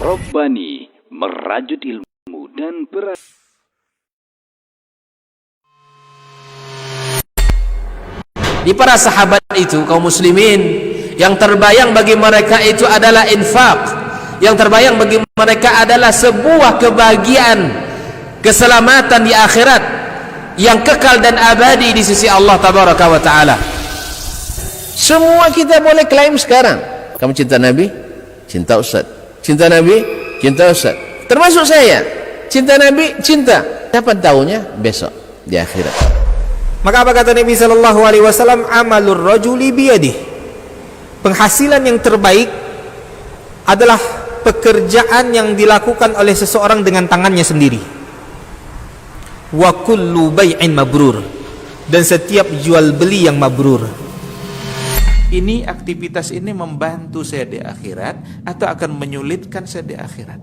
Robbani, merajut ilmu dan Di para sahabat itu, kaum muslimin, yang terbayang bagi mereka itu adalah infak, yang terbayang bagi mereka adalah sebuah kebahagiaan, keselamatan di akhirat yang kekal dan abadi di sisi Allah Tabaraka wa Ta'ala. Semua kita boleh klaim sekarang, kamu cinta Nabi, cinta Ustaz, cinta Nabi, cinta Ustaz, termasuk saya, cinta Nabi, cinta. Kapan tahunya? Besok di akhirat. Maka apa kata Nabi sallallahu alaihi wasallam? Amalur rajuli biyadih. Penghasilan yang terbaik adalah pekerjaan yang dilakukan oleh seseorang dengan tangannya sendiri. Wa kullu bai'in mabrur. Dan setiap jual beli yang mabrur. Ini aktivitas ini membantu saya di akhirat atau akan menyulitkan saya di akhirat?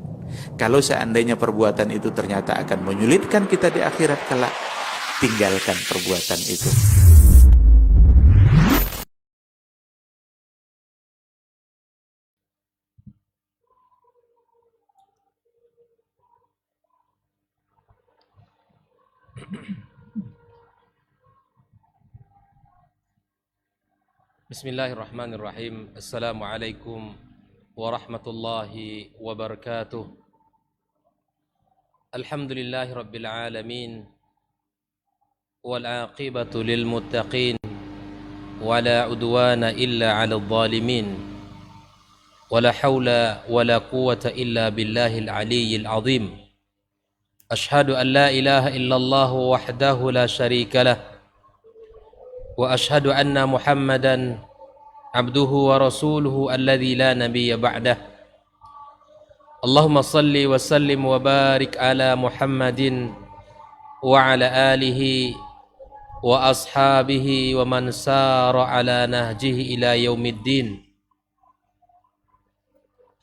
Kalau seandainya perbuatan itu ternyata akan menyulitkan kita di akhirat kelak, tinggalkan perbuatan itu. Bismillahirrahmanirrahim. Assalamualaikum warahmatullahi wabarakatuh. Alhamdulillahi rabbil alamin, wal aqibatu lil muttaqin, wala udwana illa 'alal zalimin, wala haula wala quwwata illa billahil aliyyil azim. Ashhadu an la ilaha illallah wahdahu la syarika lah, wa ashhadu anna Muhammadan abduhu wa rasuluhu alladzi la nabiyya ba'dah. Allahumma salli wa sallim wa barik ala Muhammadin wa ala alihi wa ashabihi wa man sara ala nahjihi ila yaumiddin.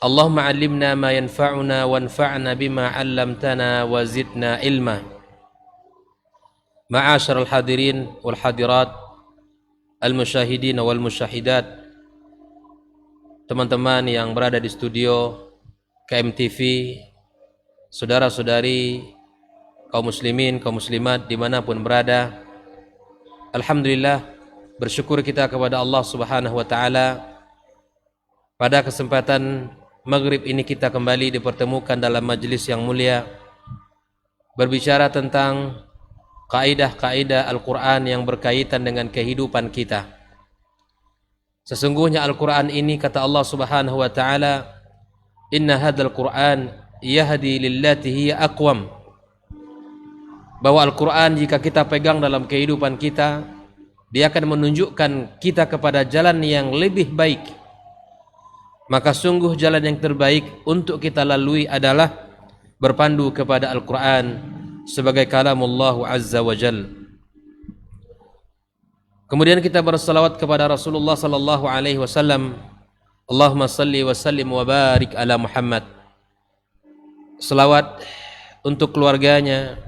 Allahumma 'allimna ma yanfa'una wanfa'na bima 'allamtana wa zidna ilma. Ma'asyiral hadirin wal hadirat, al-musyahidin wal musyahidat, teman-teman yang berada di studio KMTV, saudara-saudari, kaum muslimin, kaum muslimat dimanapun berada, alhamdulillah, bersyukur kita kepada Allah Subhanahu wa Ta'ala. Pada kesempatan maghrib ini kita kembali dipertemukan dalam majlis yang mulia, berbicara tentang kaidah-kaidah Al-Quran yang berkaitan dengan kehidupan kita. Sesungguhnya Al-Quran ini, kata Allah Subhanahu wa Ta'ala, inna hadzal Quran yahdi lillati hiya aqwam. Bahwa Al-Quran jika kita pegang dalam kehidupan kita, dia akan menunjukkan kita kepada jalan yang lebih baik. Maka sungguh jalan yang terbaik untuk kita lalui adalah berpandu kepada Al-Quran sebagai kalamullah azza wa jal. Kemudian kita bersalawat kepada Rasulullah sallallahu alaihi wasallam. Allahumma salli wa sallim wa barik ala Muhammad. Salawat untuk keluarganya,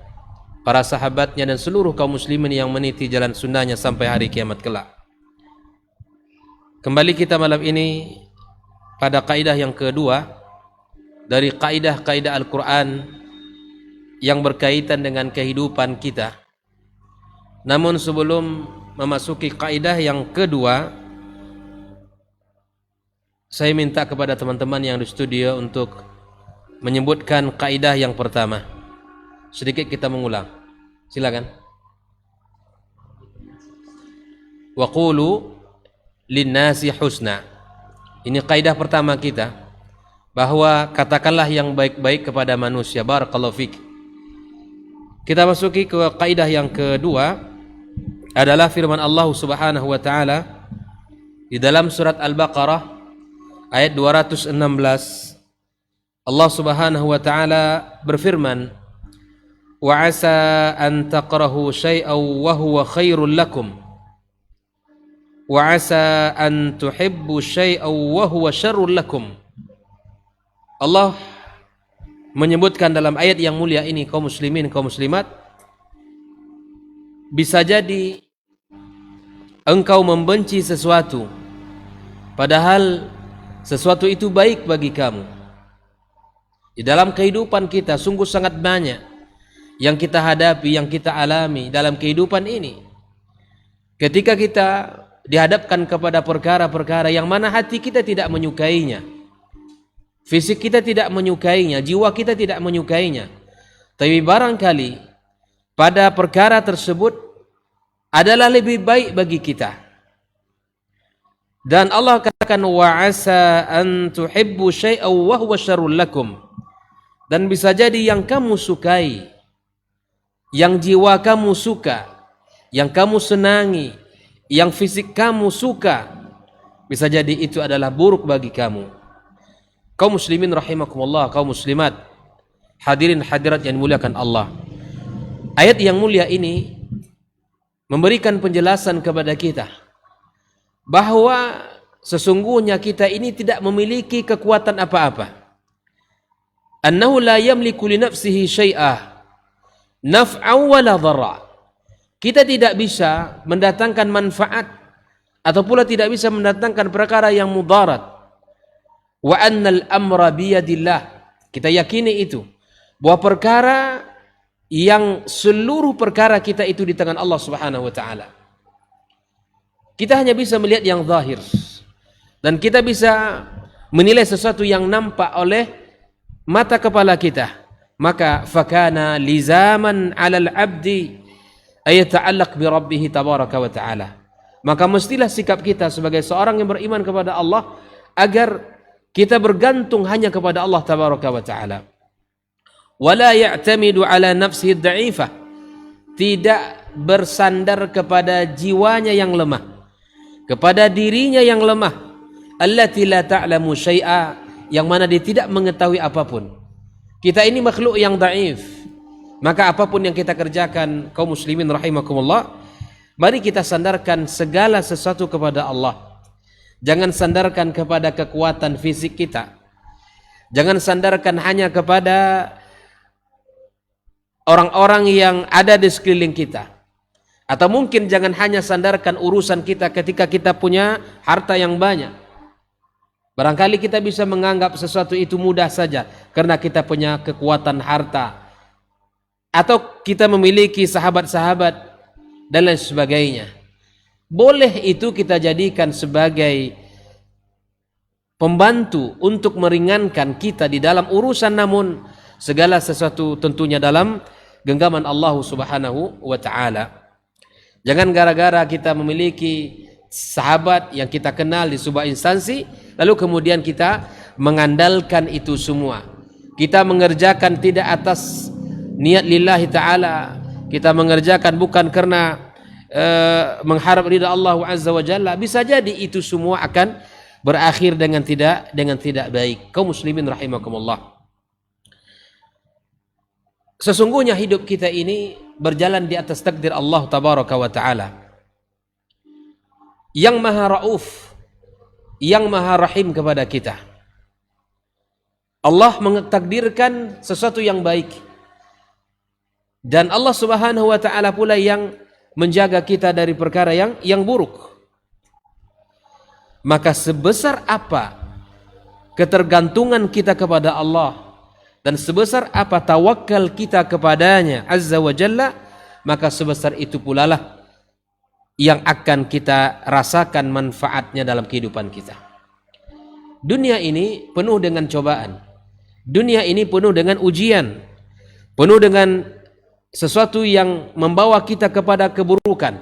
para sahabatnya, dan seluruh kaum muslimin yang meniti jalan sunnahnya sampai hari kiamat kelak. Kembali kita malam ini pada kaidah yang kedua dari kaidah-kaidah Al-Quran yang berkaitan dengan kehidupan kita. Namun sebelum memasuki kaidah yang kedua, saya minta kepada teman-teman yang di studio untuk menyebutkan kaidah yang pertama. Sedikit kita mengulang. Silakan. Wa qulu linnasi husna. Ini kaidah pertama kita, bahwa katakanlah yang baik-baik kepada manusia. Barakallahu fik. Kita masuki ke kaidah yang kedua, adalah firman Allah Subhanahu wa Ta'ala di dalam surat Al-Baqarah ayat 216. Allah Subhanahu wa Ta'ala berfirman, wa asa an taqrahu syai'aw wa huwa khairul lakum wa asa an tuhibbu syai'aw wa huwa syarrul lakum. Allah menyebutkan dalam ayat yang mulia ini, kaum muslimin, kaum muslimat, bisa jadi engkau membenci sesuatu padahal sesuatu itu baik bagi kamu. Di dalam kehidupan kita sungguh sangat banyak yang kita hadapi, yang kita alami dalam kehidupan ini. Ketika kita dihadapkan kepada perkara-perkara yang mana hati kita tidak menyukainya, fisik kita tidak menyukainya, jiwa kita tidak menyukainya, tapi barangkali pada perkara tersebut adalah lebih baik bagi kita. Dan Allah katakan wa asa an tuhibbu syai'aw wa huwa syarrul lakum. Dan bisa jadi yang kamu sukai, yang jiwa kamu suka, yang kamu senangi, yang fisik kamu suka, bisa jadi itu adalah buruk bagi kamu. Kaum muslimin rahimakumullah, kaum muslimat, hadirin hadirat yang dimuliakan Allah. Ayat yang mulia ini memberikan penjelasan kepada kita bahwa sesungguhnya kita ini tidak memiliki kekuatan apa-apa. Annahu la yamliku li nafsihi syai'ah naf'an wa la dharra. Kita tidak bisa mendatangkan manfaat atau pula tidak bisa mendatangkan perkara yang mudarat. Wa annal amra biyadillah. Kita yakini itu, bahwa perkara yang seluruh perkara kita itu di tangan Allah Subhanahu wa taala. Kita hanya bisa melihat yang zahir dan kita bisa menilai sesuatu yang nampak oleh mata kepala kita. Maka fakana lizaman 'alal 'abdi ay yata'allaq bi rabbih tabaraka wa ta'ala. Maka mestilah sikap kita sebagai seorang yang beriman kepada Allah agar kita bergantung hanya kepada Allah tabaraka wa ta'ala. Wala ya'tamidu 'ala nafsihi ad-da'ifah. Tidak bersandar kepada jiwanya yang lemah, kepada dirinya yang lemah, allati la ta'lamu syai'a, yang mana dia tidak mengetahui apapun. Kita ini makhluk yang dhaif. Maka apapun yang kita kerjakan, kaum muslimin rahimakumullah, mari kita sandarkan segala sesuatu kepada Allah. Jangan sandarkan kepada kekuatan fisik kita. Jangan sandarkan hanya kepada orang-orang yang ada di sekeliling kita. Atau mungkin jangan hanya sandarkan urusan kita ketika kita punya harta yang banyak. Barangkali kita bisa menganggap sesuatu itu mudah saja karena kita punya kekuatan harta, atau kita memiliki sahabat-sahabat dan lain sebagainya. Boleh itu kita jadikan sebagai pembantu untuk meringankan kita di dalam urusan, namun segala sesuatu tentunya dalam genggaman Allah Subhanahu wa taala. Jangan gara-gara kita memiliki sahabat yang kita kenal di sebuah instansi, lalu kemudian kita mengandalkan itu semua. Kita mengerjakan tidak atas niat lillahi ta'ala. Kita mengerjakan bukan karena mengharap ridha Allah Azza wa Jalla. Bisa jadi itu semua akan berakhir dengan tidak baik. Kaum muslimin rahimakumullah. Sesungguhnya hidup kita ini berjalan di atas takdir Allah tabaraka wa ta'ala, yang maha rauf, yang maha rahim kepada kita. Allah mentakdirkan sesuatu yang baik, dan Allah Subhanahu wa taala pula yang menjaga kita dari perkara yang buruk. Maka sebesar apa ketergantungan kita kepada Allah dan sebesar apa tawakal kita kepadanya Azza wa Jalla, maka sebesar itu pula lah yang akan kita rasakan manfaatnya dalam kehidupan kita. Dunia ini penuh dengan cobaan. Dunia ini penuh dengan ujian. Penuh dengan sesuatu yang membawa kita kepada keburukan.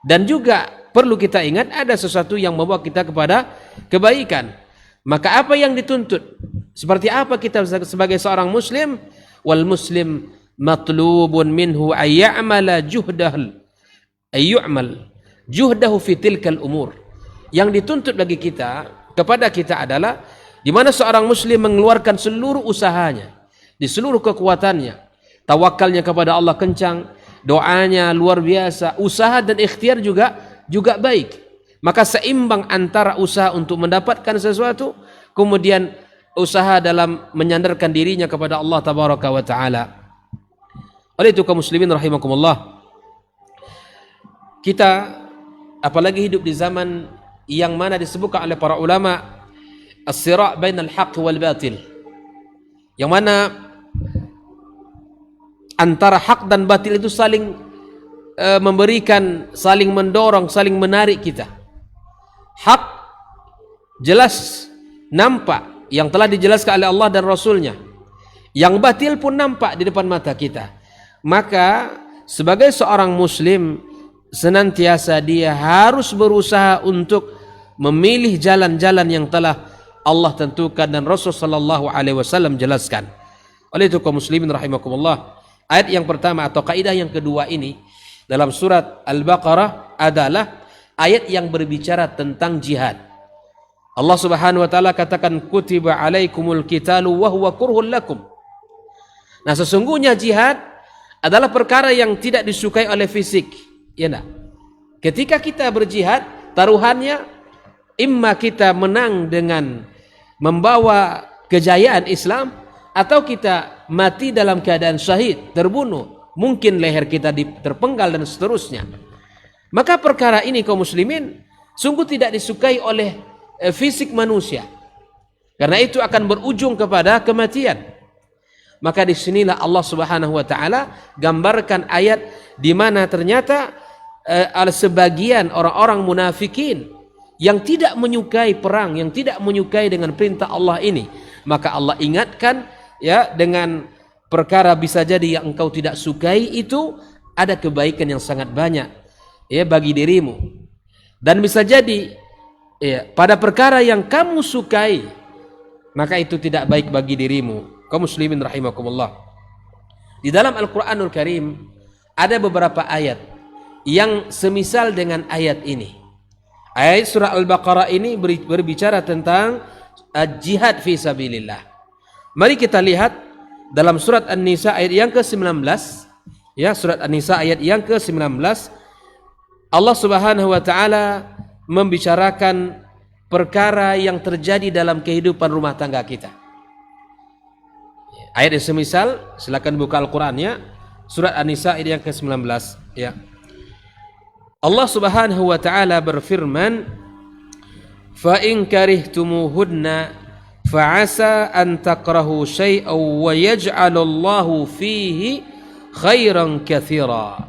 Dan juga perlu kita ingat ada sesuatu yang membawa kita kepada kebaikan. Maka apa yang dituntut? Seperti apa kita sebagai seorang muslim? Wal muslim matlubun minhu ayya'mala ayyu'mal juhdahu fi tilkal umur. Yang dituntut bagi kita, kepada kita adalah di mana seorang muslim mengeluarkan seluruh usahanya, di seluruh kekuatannya, tawakalnya kepada Allah kencang, doanya luar biasa, usaha dan ikhtiar juga baik. Maka seimbang antara usaha untuk mendapatkan sesuatu, kemudian usaha dalam menyandarkan dirinya kepada Allah tabaraka wa taala. Oleh itu kaum muslimin rahimakumullah, kita apalagi hidup di zaman yang mana disebutkan oleh para ulama as-sira' bainal haqq wal batil, yang mana antara hak dan batil itu saling memberikan, saling mendorong, saling menarik kita. Hak jelas nampak yang telah dijelaskan oleh Allah dan Rasulnya. Yang batil pun nampak di depan mata kita. Maka sebagai seorang muslim senantiasa dia harus berusaha untuk memilih jalan-jalan yang telah Allah tentukan dan Rasul sallallahu alaihi wasallam jelaskan. Oleh itu kaum muslimin rahimakumullah, ayat yang pertama atau kaidah yang kedua ini dalam surat Al-Baqarah adalah ayat yang berbicara tentang jihad. Allah Subhanahu wa taala katakan kutiba alaikumul qitalu wa huwa kurhul lakum. Nah, sesungguhnya jihad adalah perkara yang tidak disukai oleh fisik. Ya enggak? Ketika kita berjihad, taruhannya imma kita menang dengan membawa kejayaan Islam atau kita mati dalam keadaan syahid, terbunuh, mungkin leher kita terpenggal dan seterusnya. Maka perkara ini kaum muslimin sungguh tidak disukai oleh fisik manusia. Karena itu akan berujung kepada kematian. Maka disinilah Allah Subhanahu wa taala gambarkan ayat di mana ternyata sebagian orang-orang munafikin yang tidak menyukai perang, yang tidak menyukai dengan perintah Allah ini, maka Allah ingatkan ya dengan perkara bisa jadi yang engkau tidak sukai itu ada kebaikan yang sangat banyak ya bagi dirimu, dan bisa jadi ya pada perkara yang kamu sukai maka itu tidak baik bagi dirimu. Kaum muslimin rahimakumullah, di dalam Al-Quranul Karim ada beberapa ayat yang semisal dengan ayat ini. Ayat surah Al-Baqarah ini berbicara tentang jihad fi sabilillah. Mari kita lihat dalam surat An-Nisa ayat yang ke-19. Ya, surat An-Nisa ayat yang ke-19. Allah Subhanahu wa taala membicarakan perkara yang terjadi dalam kehidupan rumah tangga kita. Ayat yang semisal, silakan buka Al-Qur'annya, surat An-Nisa ayat yang ke-19 ya. Allah Subhanahu wa taala berfirman, "Fa in karihtumuhunna fa'asa an takrahu syai'an wa yaj'alallahu fihi khairan katsira."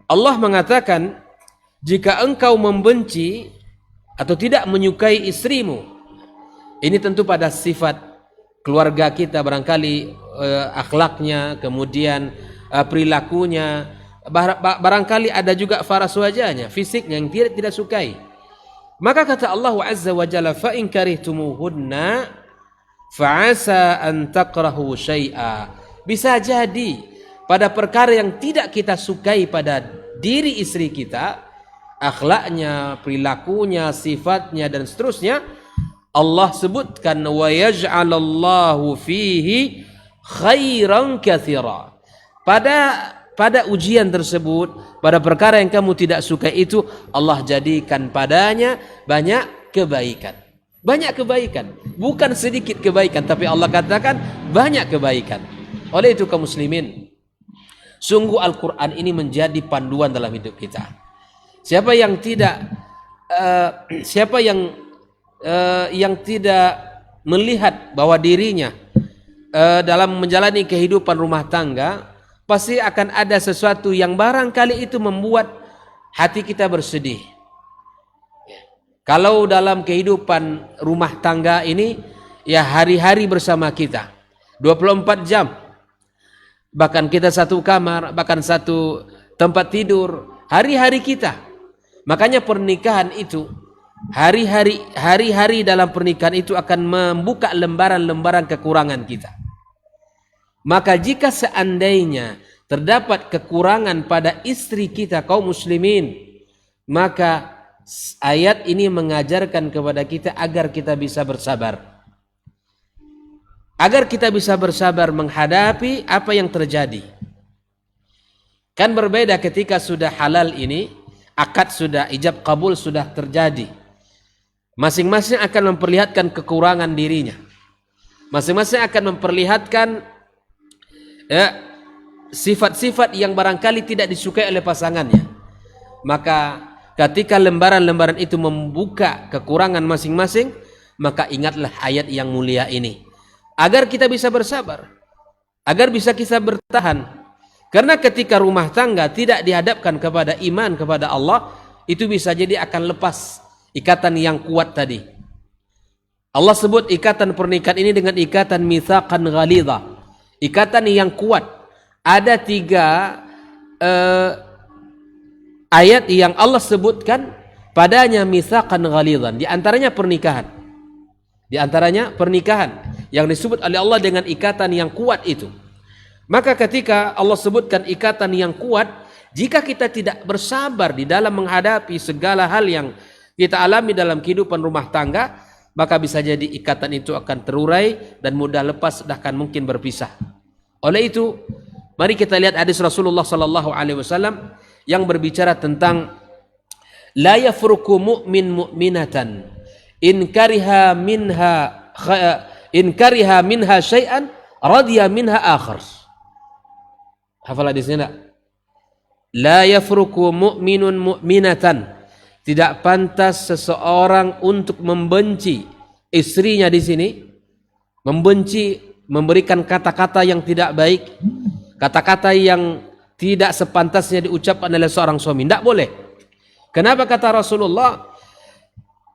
Allah mengatakan, jika engkau membenci atau tidak menyukai istrimu, ini tentu pada sifat keluarga kita barangkali akhlaknya, kemudian perilakunya, barangkali ada juga faras wajahnya, fisiknya yang tidak sukai. Maka kata Allah Azza wa Jalla, fa in karihtumuhunna fa'asa an takrahu syai'a. Bisa jadi pada perkara yang tidak kita sukai pada diri istri kita, akhlaknya, perilakunya, sifatnya dan seterusnya, Allah sebutkan wa yaj'alallahu fihi khairan katsira. Pada ujian tersebut, pada perkara yang kamu tidak suka itu, Allah jadikan padanya banyak kebaikan. Banyak kebaikan, bukan sedikit kebaikan, tapi Allah katakan banyak kebaikan. Oleh itu kaum muslimin, sungguh Al-Quran ini menjadi panduan dalam hidup kita. Siapa yang tidak melihat bahwa dirinya dalam menjalani kehidupan rumah tangga, pasti akan ada sesuatu yang barangkali itu membuat hati kita bersedih. Kalau dalam kehidupan rumah tangga ini ya hari-hari bersama kita 24 jam, bahkan kita satu kamar, bahkan satu tempat tidur, hari-hari kita. Makanya pernikahan itu, hari-hari dalam pernikahan itu akan membuka lembaran-lembaran kekurangan kita. Maka jika seandainya terdapat kekurangan pada istri kita kaum muslimin, maka ayat ini mengajarkan kepada kita agar kita bisa bersabar. Agar kita bisa bersabar menghadapi apa yang terjadi. Kan berbeda ketika sudah halal ini, akad sudah, ijab kabul sudah terjadi. Masing-masing akan memperlihatkan kekurangan dirinya. Masing-masing akan memperlihatkan sifat-sifat yang barangkali tidak disukai oleh pasangannya. Maka ketika lembaran-lembaran itu membuka kekurangan masing-masing, maka ingatlah ayat yang mulia ini agar kita bisa bersabar, agar bisa kita bertahan. Karena ketika rumah tangga tidak dihadapkan kepada iman kepada Allah, itu bisa jadi akan lepas ikatan yang kuat tadi. Allah sebut ikatan pernikahan ini dengan ikatan mitsaqan ghalidha, ikatan yang kuat. Ada 3 ayat yang Allah sebutkan padanya mitsaqan ghalidhan, di antaranya pernikahan. Di antaranya pernikahan yang disebut oleh Allah dengan ikatan yang kuat itu. Maka ketika Allah sebutkan ikatan yang kuat, jika kita tidak bersabar di dalam menghadapi segala hal yang kita alami dalam kehidupan rumah tangga, maka bisa jadi ikatan itu akan terurai dan mudah lepas, bahkan mungkin berpisah. Oleh itu, mari kita lihat hadis Rasulullah sallallahu alaihi wasallam yang berbicara tentang la yafruku mu'min mu'minatan in kariha minha syai'an radiya minha akhar. Hafal hadisnya enggak? La yafruku mu'minun mu'minatan. Tidak pantas seseorang untuk membenci istrinya di sini, membenci, memberikan kata-kata yang tidak baik, kata-kata yang tidak sepantasnya diucapkan oleh seorang suami. Tidak boleh. Kenapa kata Rasulullah?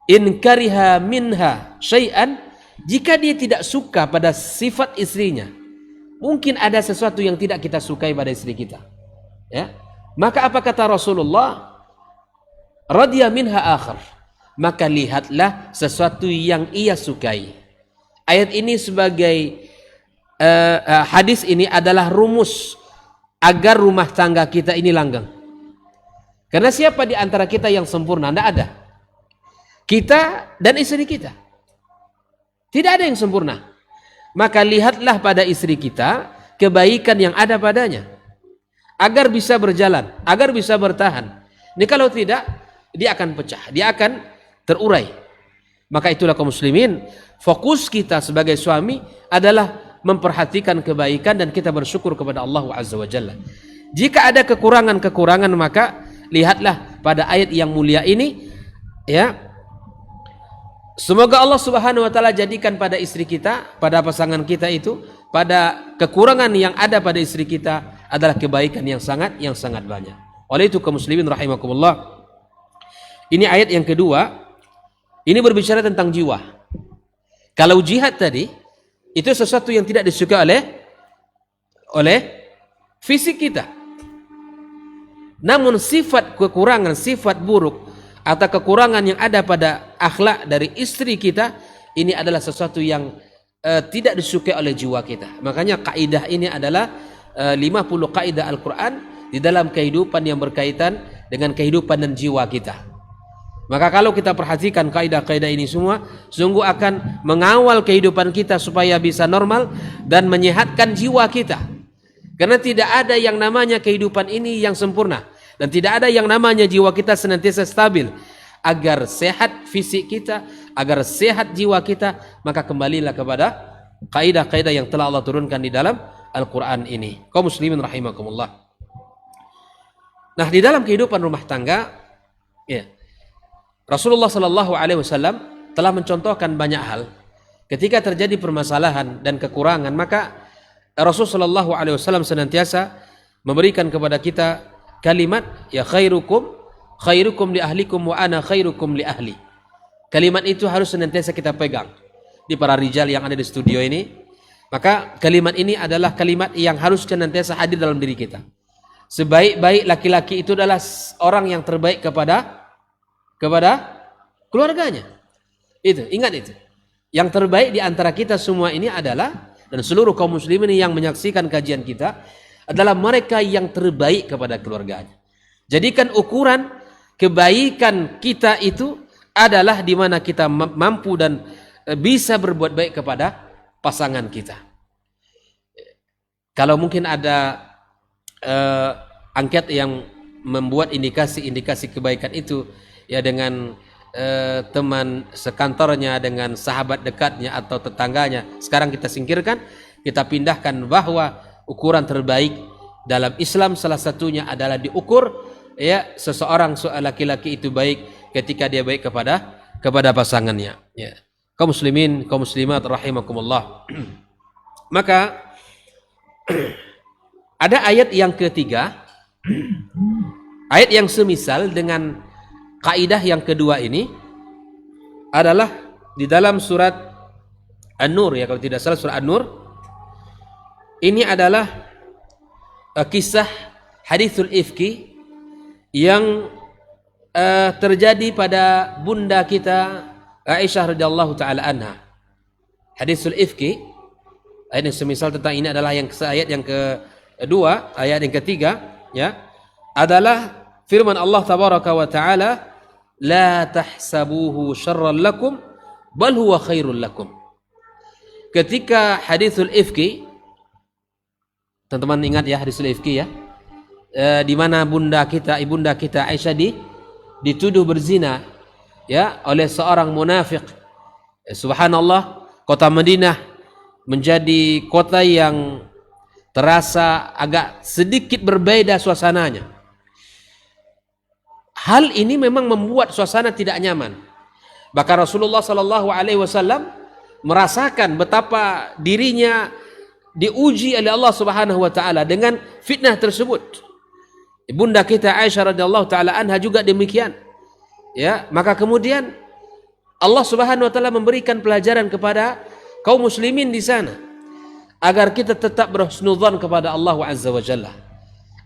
In kariha minha syai'an, jika dia tidak suka pada sifat istrinya, mungkin ada sesuatu yang tidak kita sukai pada istri kita, ya. Maka apa kata Rasulullah? Radiya minha akhar, maka lihatlah sesuatu yang ia sukai. Ayat ini sebagai hadis ini adalah rumus agar rumah tangga kita ini langgeng. Karena siapa di antara kita yang sempurna? Tidak ada. Kita dan istri kita. Tidak ada yang sempurna. Maka lihatlah pada istri kita kebaikan yang ada padanya, agar bisa berjalan, agar bisa bertahan. Ini kalau tidak, dia akan pecah, dia akan terurai. Maka itulah kaum muslimin, fokus kita sebagai suami adalah memperhatikan kebaikan dan kita bersyukur kepada Allah Azza wa Jalla. Jika ada kekurangan-kekurangan, maka lihatlah pada ayat yang mulia ini, ya. Semoga Allah Subhanahu wa taala jadikan pada istri kita, pada pasangan kita itu, pada kekurangan yang ada pada istri kita adalah kebaikan yang sangat banyak. Oleh itu kaum muslimin rahimakumullah, ini ayat yang kedua, ini berbicara tentang jiwa. Kalau jihad tadi, itu sesuatu yang tidak disukai oleh fisik kita. Namun sifat kekurangan, sifat buruk, atau kekurangan yang ada pada akhlak dari istri kita, ini adalah sesuatu yang tidak disukai oleh jiwa kita. Makanya kaidah ini adalah 50 kaidah Al-Quran di dalam kehidupan yang berkaitan dengan kehidupan dan jiwa kita. Maka kalau kita perhatikan kaidah-kaidah ini semua, sungguh akan mengawal kehidupan kita supaya bisa normal dan menyehatkan jiwa kita. Karena tidak ada yang namanya kehidupan ini yang sempurna, dan tidak ada yang namanya jiwa kita senantiasa stabil. Agar sehat fisik kita, agar sehat jiwa kita, maka kembalilah kepada kaidah-kaidah yang telah Allah turunkan di dalam Al-Quran ini. Kaum muslimin rahimakumullah. Nah, di dalam kehidupan rumah tangga, ya, Rasulullah sallallahu alaihi wasallam telah mencontohkan banyak hal. Ketika terjadi permasalahan dan kekurangan, maka Rasulullah sallallahu alaihi wasallam senantiasa memberikan kepada kita kalimat, ya khairukum li ahlikum wa ana khairukum li ahli. Kalimat itu harus senantiasa kita pegang. Di para rijal yang ada di studio ini, maka kalimat ini adalah kalimat yang harus senantiasa hadir dalam diri kita. Sebaik-baik laki-laki itu adalah orang yang terbaik kepada keluarganya. Itu, ingat itu. Yang terbaik di antara kita semua ini adalah, dan seluruh kaum muslimin yang menyaksikan kajian kita, adalah mereka yang terbaik kepada keluarganya. Jadikan ukuran kebaikan kita itu adalah di mana kita mampu dan bisa berbuat baik kepada pasangan kita. Kalau mungkin ada angket yang membuat indikasi-indikasi kebaikan itu, ya dengan teman sekantornya, dengan sahabat dekatnya atau tetangganya, sekarang kita singkirkan, kita pindahkan bahwa ukuran terbaik dalam Islam salah satunya adalah diukur, ya, seseorang laki-laki itu baik ketika dia baik kepada pasangannya, ya. kaum muslimin, kaum muslimat rahimakumullah. Maka ada ayat yang ketiga, ayat yang semisal dengan kaidah yang kedua ini adalah di dalam surat An-Nur, ya kalau tidak salah surat An-Nur. Ini adalah kisah hadithul ifki yang terjadi pada bunda kita Aisyah radhiyallahu taala anha. Hadithul ifki, ayat yang semisal tentang ini adalah ayat yang kedua, ayat yang ketiga, ya, adalah firman Allah tabaraka wa taala, la tahsabuhu syarran lakum bal huwa khairul lakum. Ketika hadithul ifki, teman-teman ingat ya hadithul ifki ya, di mana ibunda kita Aisyah dituduh berzina ya oleh seorang munafik. Subhanallah, kota Madinah menjadi kota yang terasa agak sedikit berbeda suasananya. Hal ini memang membuat suasana tidak nyaman. Bahkan Rasulullah sallallahu alaihi wasallam merasakan betapa dirinya diuji oleh Allah Subhanahu wa taala dengan fitnah tersebut. Ibunda kita Aisyah radhiyallahu taala anha juga demikian. Ya, maka kemudian Allah Subhanahu wa taala memberikan pelajaran kepada kaum muslimin di sana agar kita tetap berhusnudzan kepada Allah Azza wa Jalla.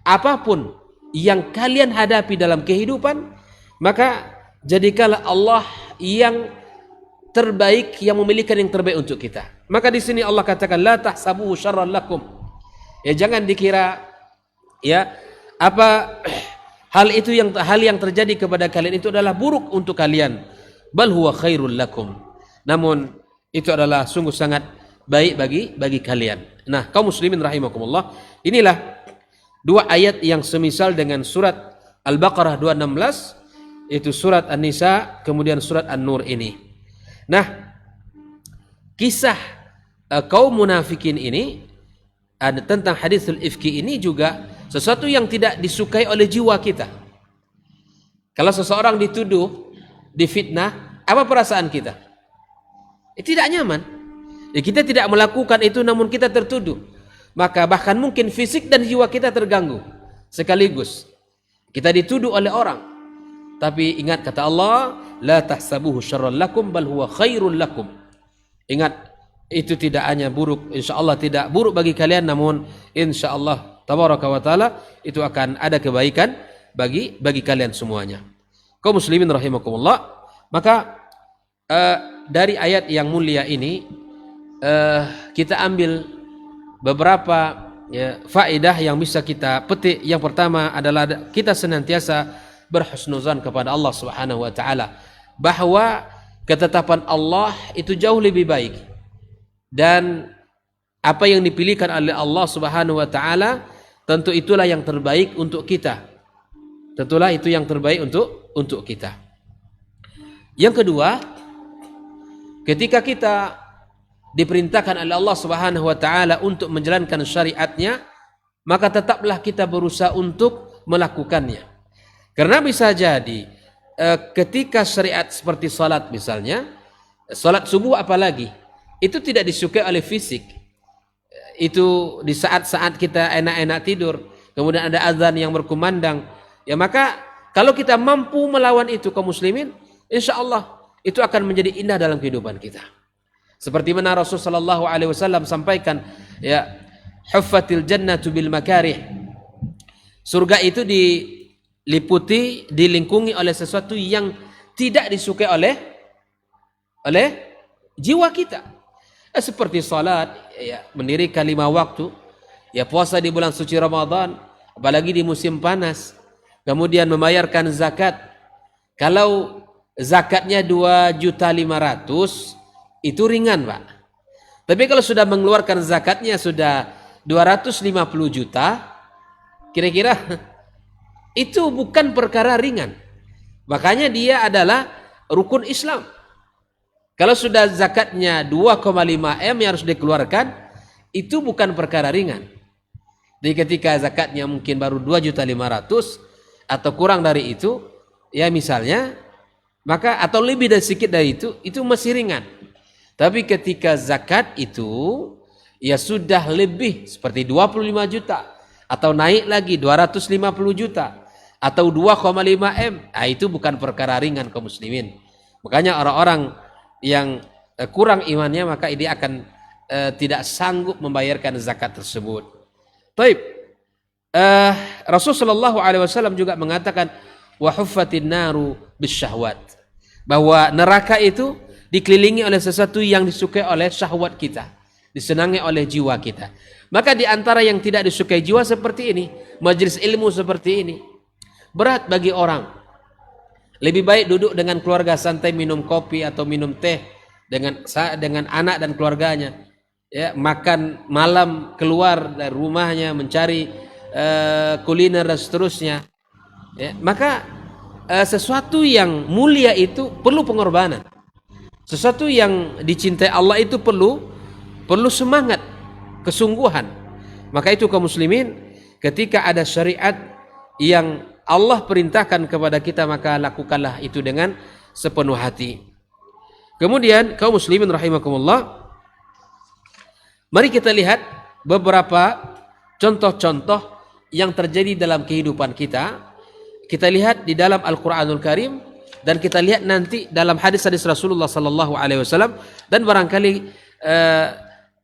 Apapun yang kalian hadapi dalam kehidupan, maka jadikanlah Allah yang terbaik, yang memiliki yang terbaik untuk kita. Maka di sini Allah katakan la tahsabuhu syarran lakum. Ya, jangan dikira ya apa hal yang terjadi kepada kalian itu adalah buruk untuk kalian. Bal huwa khairul lakum. Namun itu adalah sungguh sangat baik bagi kalian. Nah, kaum muslimin rahimakumullah, inilah dua ayat yang semisal dengan surat Al-Baqarah 216, itu surat An-Nisa, kemudian surat An-Nur ini. Nah, kisah kaum munafikin ini ada tentang hadithul ifki ini juga sesuatu yang tidak disukai oleh jiwa kita. Kalau seseorang dituduh, difitnah, apa perasaan kita? Tidak nyaman. Ya, kita tidak melakukan itu namun kita tertuduh. Maka bahkan mungkin fisik dan jiwa kita terganggu sekaligus. Kita dituduh oleh orang. Tapi ingat kata Allah, la tahsabuhu syarran lakum bal huwa khairul lakum. Ingat, itu tidak hanya buruk, insyaallah tidak buruk bagi kalian, namun insyaallah tabaraka wa taala itu akan ada kebaikan bagi kalian semuanya. Kaum muslimin rahimakumullah, maka dari ayat yang mulia ini kita ambil beberapa faedah yang bisa kita petik. Yang pertama adalah kita senantiasa berhusnuzan kepada Allah Subhanahu wa taala, bahwa ketetapan Allah itu jauh lebih baik, dan apa yang dipilihkan oleh Allah Subhanahu wa taala tentu itulah yang terbaik untuk kita. Tentulah itu yang terbaik untuk kita. Yang kedua, ketika kita diperintahkan oleh Allah Subhanahu wa taala untuk menjalankan syariatnya, maka tetaplah kita berusaha untuk melakukannya. Karena bisa jadi ketika syariat seperti salat misalnya, salat subuh apalagi, itu tidak disukai oleh fisik. Itu di saat-saat kita enak-enak tidur, kemudian ada azan yang berkumandang, ya maka kalau kita mampu melawan itu kaum muslimin, insyaallah itu akan menjadi indah dalam kehidupan kita. Seperti mana Rasul sallallahu alaihi wasallam sampaikan, ya, huffatil jannatu bil makarih. Surga itu diliputi, dilingkungi oleh sesuatu yang tidak disukai oleh jiwa kita. Seperti salat, ya, mendirikan 5 waktu, ya, puasa di bulan suci Ramadan, apalagi di musim panas, kemudian membayarkan zakat. Kalau zakatnya 2.500.000 itu ringan, Pak. Tapi kalau sudah mengeluarkan zakatnya sudah 250 juta, kira-kira itu bukan perkara ringan. Makanya dia adalah rukun Islam. Kalau sudah zakatnya 2,5 M yang harus dikeluarkan, itu bukan perkara ringan. Jadi ketika zakatnya mungkin baru 2.500.000 atau kurang dari itu, ya misalnya, maka atau lebih dari sedikit dari itu masih ringan. Tapi ketika zakat itu ya sudah lebih seperti 25 juta atau naik lagi 250 juta atau 2,5 M, itu bukan perkara ringan kaum muslimin. Makanya orang-orang yang kurang imannya maka dia akan tidak sanggup membayarkan zakat tersebut. Taib. Rasulullah SAW juga mengatakan wa huffatin naru bisyahwat, bahwa neraka itu dikelilingi oleh sesuatu yang disukai oleh syahwat kita, disenangi oleh jiwa kita. Maka di antara yang tidak disukai jiwa seperti ini, majelis ilmu seperti ini, berat bagi orang. Lebih baik duduk dengan keluarga santai minum kopi atau minum teh dengan anak dan keluarganya, ya, makan malam keluar dari rumahnya mencari kuliner dan seterusnya, ya. Maka sesuatu yang mulia itu perlu pengorbanan. Sesuatu yang dicintai Allah itu perlu semangat, kesungguhan. Maka itu kaum muslimin, ketika ada syariat yang Allah perintahkan kepada kita, maka lakukanlah itu dengan sepenuh hati. Kemudian kaum muslimin rahimakumullah, mari kita lihat beberapa contoh-contoh yang terjadi dalam kehidupan kita. Kita lihat di dalam Al-Quranul Karim, dan kita lihat nanti dalam hadis-hadis Rasulullah sallallahu alaihi wasallam, dan barangkali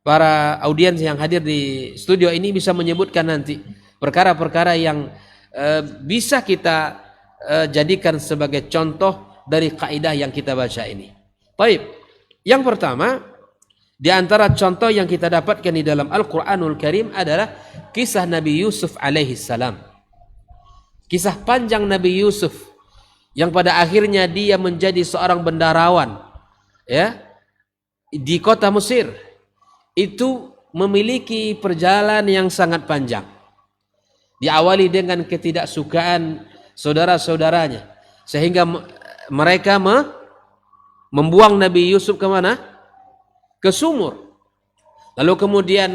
para audiens yang hadir di studio ini bisa menyebutkan nanti perkara-perkara yang bisa kita jadikan sebagai contoh dari kaidah yang kita baca ini. Baik. Yang pertama, di antara contoh yang kita dapatkan di dalam Al-Quranul Karim adalah kisah Nabi Yusuf alaihi salam. Kisah panjang Nabi Yusuf yang pada akhirnya dia menjadi seorang bendaharawan, ya, di kota Mesir. Itu memiliki perjalanan yang sangat panjang. Diawali dengan ketidaksukaan saudara-saudaranya, sehingga mereka membuang Nabi Yusuf ke mana? Ke sumur. Lalu kemudian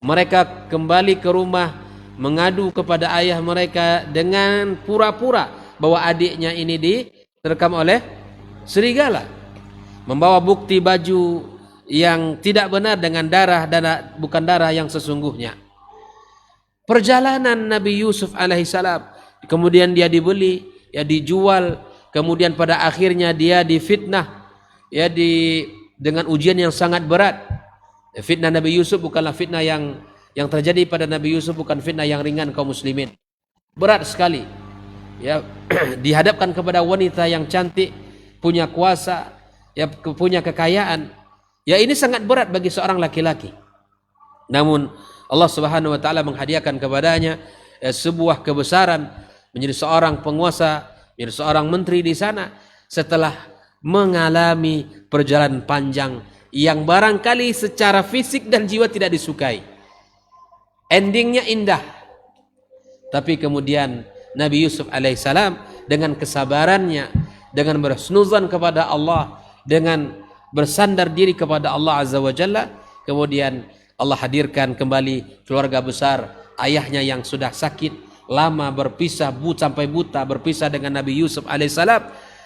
mereka kembali ke rumah mengadu kepada ayah mereka dengan pura-pura bahwa adiknya ini diterkam oleh serigala, membawa bukti baju yang tidak benar dengan darah dan bukan darah yang sesungguhnya. Perjalanan Nabi Yusuf alaihissalam, kemudian dia dibeli, ya dijual, kemudian pada akhirnya dia difitnah, ya dengan ujian yang sangat berat. Fitnah Nabi Yusuf bukanlah fitnah yang terjadi pada Nabi Yusuf, bukan fitnah yang ringan kaum muslimin. Berat sekali. Ya, dihadapkan kepada wanita yang cantik, punya kuasa, ya, punya kekayaan. Ya, ini sangat berat bagi seorang laki-laki. Namun Allah Subhanahu wa taala menghadiahkan kepadanya sebuah kebesaran, menjadi seorang penguasa, menjadi seorang menteri di sana setelah mengalami perjalanan panjang yang barangkali secara fisik dan jiwa tidak disukai. Endingnya indah. Tapi kemudian Nabi Yusuf alaihissalam dengan kesabarannya, dengan berhusnuzan kepada Allah, dengan bersandar diri kepada Allah Azza wa Jalla, kemudian Allah hadirkan kembali keluarga besar, ayahnya yang sudah sakit lama berpisah sampai buta, berpisah dengan Nabi Yusuf alaihissalam.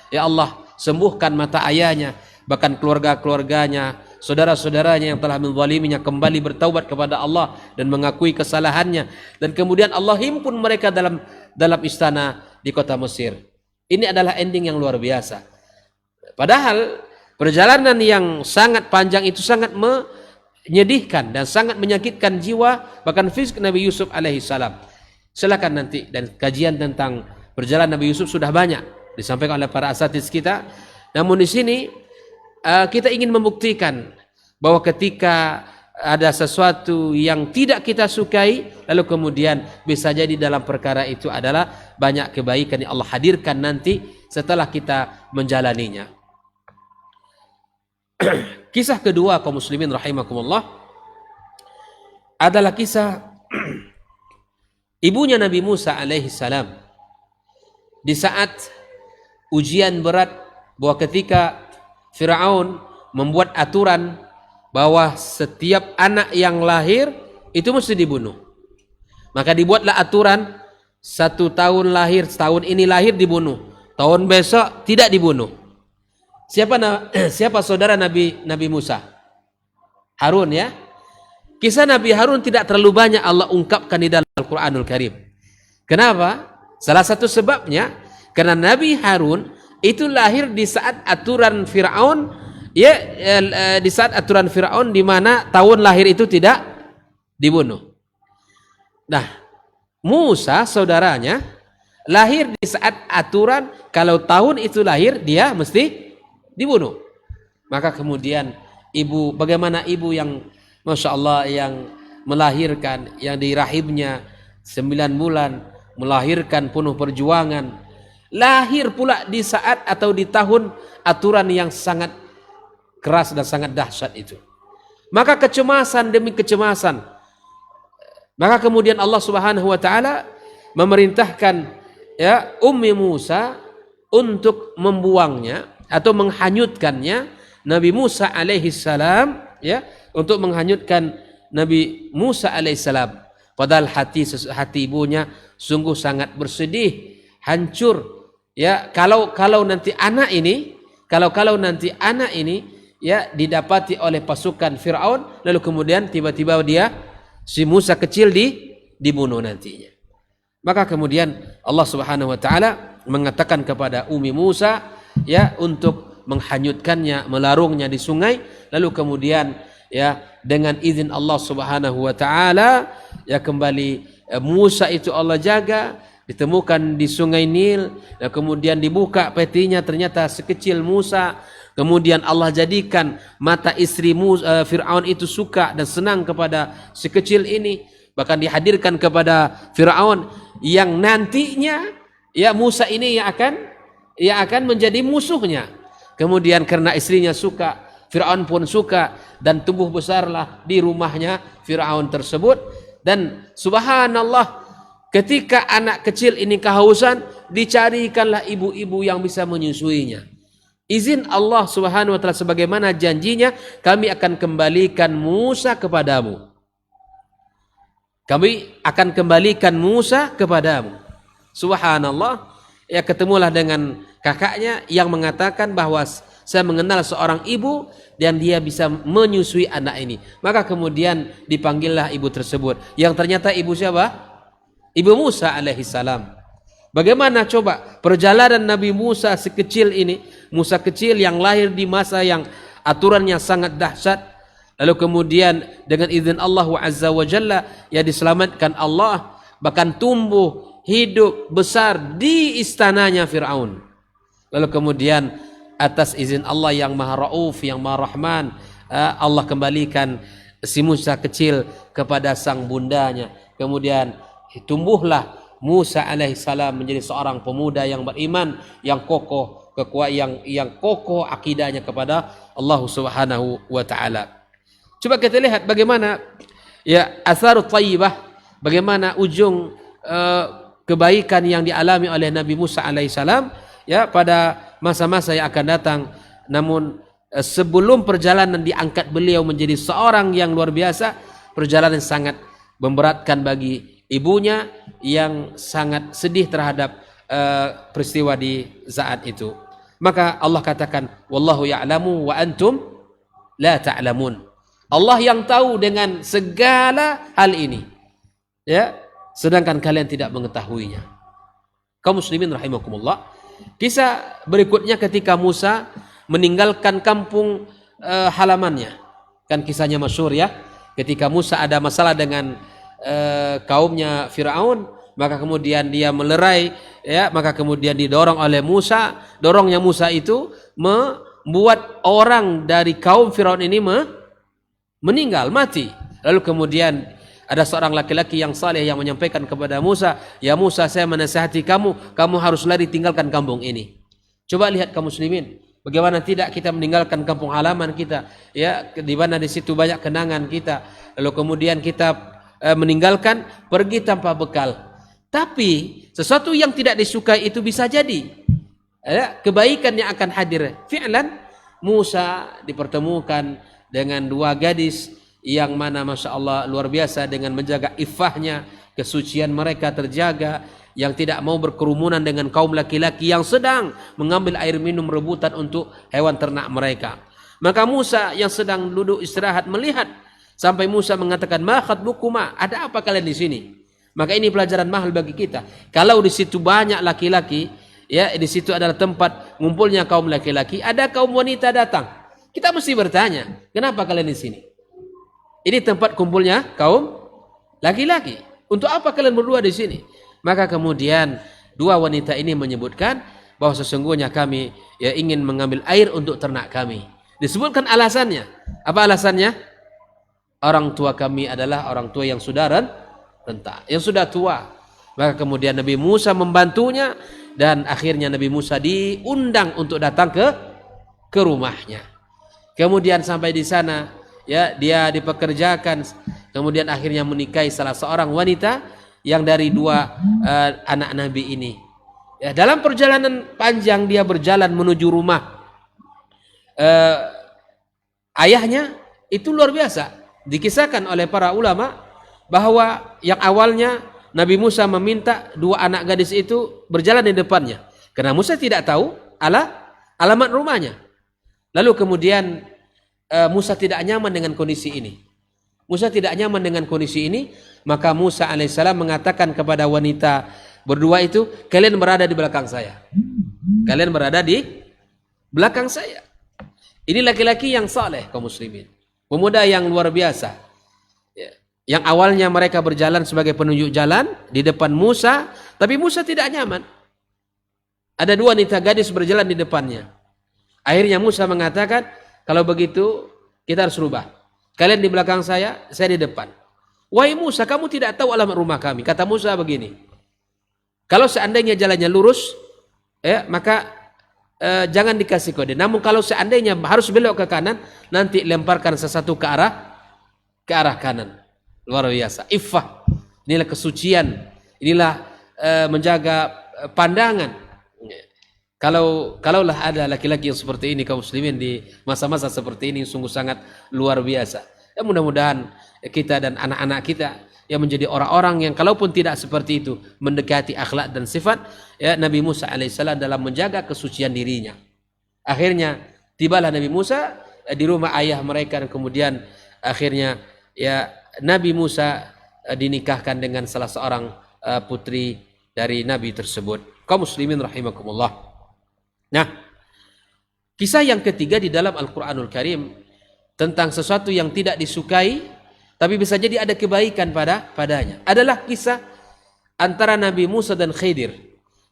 Ya Allah, sembuhkan mata ayahnya, bahkan keluarga-keluarganya, saudara-saudaranya yang telah menzaliminya kembali bertaubat kepada Allah dan mengakui kesalahannya, dan kemudian Allah himpun mereka dalam istana di kota Mesir. Ini adalah ending yang luar biasa. Padahal perjalanan yang sangat panjang itu sangat menyedihkan dan sangat menyakitkan jiwa, bahkan fisik Nabi Yusuf alaihissalam. Silakan nanti, dan kajian tentang perjalanan Nabi Yusuf sudah banyak disampaikan oleh para asatiz kita. Namun di sini kita ingin membuktikan bahwa ketika ada sesuatu yang tidak kita sukai, lalu kemudian bisa jadi dalam perkara itu adalah banyak kebaikan yang Allah hadirkan nanti setelah kita menjalaninya. Kisah kedua kaum muslimin rahimakumullah adalah kisah ibunya Nabi Musa alaihissalam. Di saat ujian berat, bahwa ketika Fir'aun membuat aturan bahwa setiap anak yang lahir itu mesti dibunuh, maka dibuatlah aturan 1 tahun lahir, setahun ini lahir dibunuh, tahun besok tidak dibunuh. Siapa saudara Nabi Musa? Harun ya. Kisah Nabi Harun tidak terlalu banyak Allah ungkapkan di dalam Al-Quranul Karim. Kenapa? Salah satu sebabnya karena Nabi Harun itu lahir di saat aturan Fir'aun, ya, di saat aturan Fir'aun di mana tahun lahir itu tidak dibunuh. Nah, Musa saudaranya lahir di saat aturan kalau tahun itu lahir dia mesti dibunuh. Maka kemudian bagaimana ibu yang Masya Allah yang melahirkan, yang di rahimnya 9 bulan melahirkan penuh perjuangan, lahir pula di saat atau di tahun aturan yang sangat keras dan sangat dahsyat itu. Maka kecemasan demi kecemasan, maka kemudian Allah Subhanahu wa taala memerintahkan ya Ummi Musa untuk membuangnya atau menghanyutkannya, Nabi Musa alaihi salam ya, untuk menghanyutkan Nabi Musa alaihissalam. Padahal hati ibunya sungguh sangat bersedih, hancur. Ya, kalau nanti anak ini ya didapati oleh pasukan Firaun, lalu kemudian tiba-tiba si Musa kecil dibunuh nantinya. Maka kemudian Allah Subhanahu wa taala mengatakan kepada Ummi Musa ya untuk menghanyutkannya, melarungnya di sungai, lalu kemudian ya dengan izin Allah Subhanahu wa taala ya kembali Musa itu Allah jaga, ditemukan di sungai Nil, dan kemudian dibuka petinya, ternyata sekecil Musa. Kemudian Allah jadikan mata istri Fir'aun itu suka dan senang kepada si kecil ini, bahkan dihadirkan kepada Fir'aun yang nantinya ya Musa ini yang akan menjadi musuhnya. Kemudian karena istrinya suka, Fir'aun pun suka, dan tumbuh besarlah di rumahnya Fir'aun tersebut. Dan subhanallah, ketika anak kecil ini kehausan, dicarikanlah ibu-ibu yang bisa menyusuinya. Izin Allah Subhanahu wa taala sebagaimana janjinya, kami akan kembalikan Musa kepadamu. Kami akan kembalikan Musa kepadamu. Subhanallah, ya ketemulah dengan kakaknya yang mengatakan bahwa saya mengenal seorang ibu dan dia bisa menyusui anak ini. Maka kemudian dipanggillah ibu tersebut, yang ternyata ibu siapa? Ibu Musa alaihissalam. Bagaimana coba perjalanan Nabi Musa sekecil ini, Musa kecil yang lahir di masa yang aturannya sangat dahsyat, lalu kemudian dengan izin Allah Azza wa Jalla ya diselamatkan Allah, bahkan tumbuh hidup besar di istananya Fir'aun. Lalu kemudian atas izin Allah yang Maha Rauf, yang Maha Rahman, Allah kembalikan si Musa kecil kepada sang bundanya. Kemudian tumbuhlah Musa alaihissalam menjadi seorang pemuda yang beriman, yang kokoh, yang kokoh akidahnya kepada Allah Subhanahu wa taala. Coba kita lihat bagaimana ya atharut thayyibah, bagaimana ujung kebaikan yang dialami oleh Nabi Musa alaihissalam ya pada masa-masa yang akan datang. Namun sebelum perjalanan diangkat beliau menjadi seorang yang luar biasa, perjalanan sangat memberatkan bagi ibunya yang sangat sedih terhadap peristiwa di saat itu. Maka Allah katakan, wallahu ya'lamu wa antum la ta'lamun. Allah yang tahu dengan segala hal ini, ya, sedangkan kalian tidak mengetahuinya. Kaum muslimin rahimakumullah. Kisah berikutnya ketika Musa meninggalkan kampung halamannya. Kan kisahnya masyhur ya. Ketika Musa ada masalah dengan kaumnya Fir'aun, maka kemudian dia melerai ya, maka kemudian didorong oleh Musa. Dorongnya Musa itu membuat orang dari kaum Fir'aun ini meninggal, mati. Lalu kemudian ada seorang laki-laki yang saleh yang menyampaikan kepada Musa, "Ya Musa, saya menasihati kamu harus lari tinggalkan kampung ini." Coba lihat kaum muslimin, bagaimana tidak kita meninggalkan kampung halaman kita, ya, di mana di situ banyak kenangan kita. Lalu kemudian kita meninggalkan, pergi tanpa bekal. Tapi sesuatu yang tidak disukai itu bisa jadi kebaikan yang akan hadir. Fi'lan Musa dipertemukan dengan dua gadis yang mana Masya Allah luar biasa dengan menjaga iffahnya, kesucian mereka terjaga, yang tidak mau berkerumunan dengan kaum laki-laki yang sedang mengambil air minum rebutan untuk hewan ternak mereka. Maka Musa yang sedang duduk istirahat melihat sampai Musa mengatakan, "Ma khatbukuma?" Ada apa kalian di sini? Maka ini pelajaran mahal bagi kita. Kalau di situ banyak laki-laki, ya di situ adalah tempat ngumpulnya kaum laki-laki, ada kaum wanita datang. Kita mesti bertanya, kenapa kalian di sini? Ini tempat kumpulnya kaum laki-laki. Untuk apa kalian berdua di sini? Maka kemudian dua wanita ini menyebutkan bahwa sesungguhnya kami ya ingin mengambil air untuk ternak kami. Disebutkan alasannya. Apa alasannya? Orang tua kami adalah orang tua yang sudah renta, yang sudah tua. Maka kemudian Nabi Musa membantunya dan akhirnya Nabi Musa diundang untuk datang ke rumahnya. Kemudian sampai di sana ya dia dipekerjakan, kemudian akhirnya menikahi salah seorang wanita yang dari dua anak Nabi ini. Ya, dalam perjalanan panjang dia berjalan menuju rumah ayahnya, itu luar biasa. Dikisahkan oleh para ulama bahwa yang awalnya Nabi Musa meminta dua anak gadis itu berjalan di depannya karena Musa tidak tahu alamat rumahnya. Lalu kemudian Musa tidak nyaman dengan kondisi ini. Maka Musa alaihissalam mengatakan kepada wanita berdua itu, kalian berada di belakang saya. Ini laki-laki yang saleh kaum muslimin, pemuda yang luar biasa. Yang awalnya mereka berjalan sebagai penunjuk jalan di depan Musa, tapi Musa tidak nyaman. Ada dua wanita gadis berjalan di depannya. Akhirnya Musa mengatakan, kalau begitu kita harus rubah. Kalian di belakang saya di depan. Wahai Musa, kamu tidak tahu alamat rumah kami. Kata Musa begini, kalau seandainya jalannya lurus, maka jangan dikasih kode. Namun kalau seandainya harus belok ke kanan, nanti lemparkan sesuatu ke arah kanan. Luar biasa, iffah. Inilah kesucian, inilah menjaga pandangan. Kalaulah ada laki-laki yang seperti ini kaum muslimin di masa-masa seperti ini, sungguh sangat luar biasa. Ya, mudah-mudahan kita dan anak-anak kita yang menjadi orang-orang yang kalaupun tidak seperti itu mendekati akhlak dan sifat ya Nabi Musa alaihissalam dalam menjaga kesucian dirinya. Akhirnya tibalah Nabi Musa di rumah ayah mereka dan kemudian akhirnya ya Nabi Musa dinikahkan dengan salah seorang putri dari Nabi tersebut. Kaum muslimin rahimakumullah. Nah, kisah yang ketiga di dalam Al-Quranul Karim tentang sesuatu yang tidak disukai tapi bisa jadi ada kebaikan padanya adalah kisah antara Nabi Musa dan Khidir.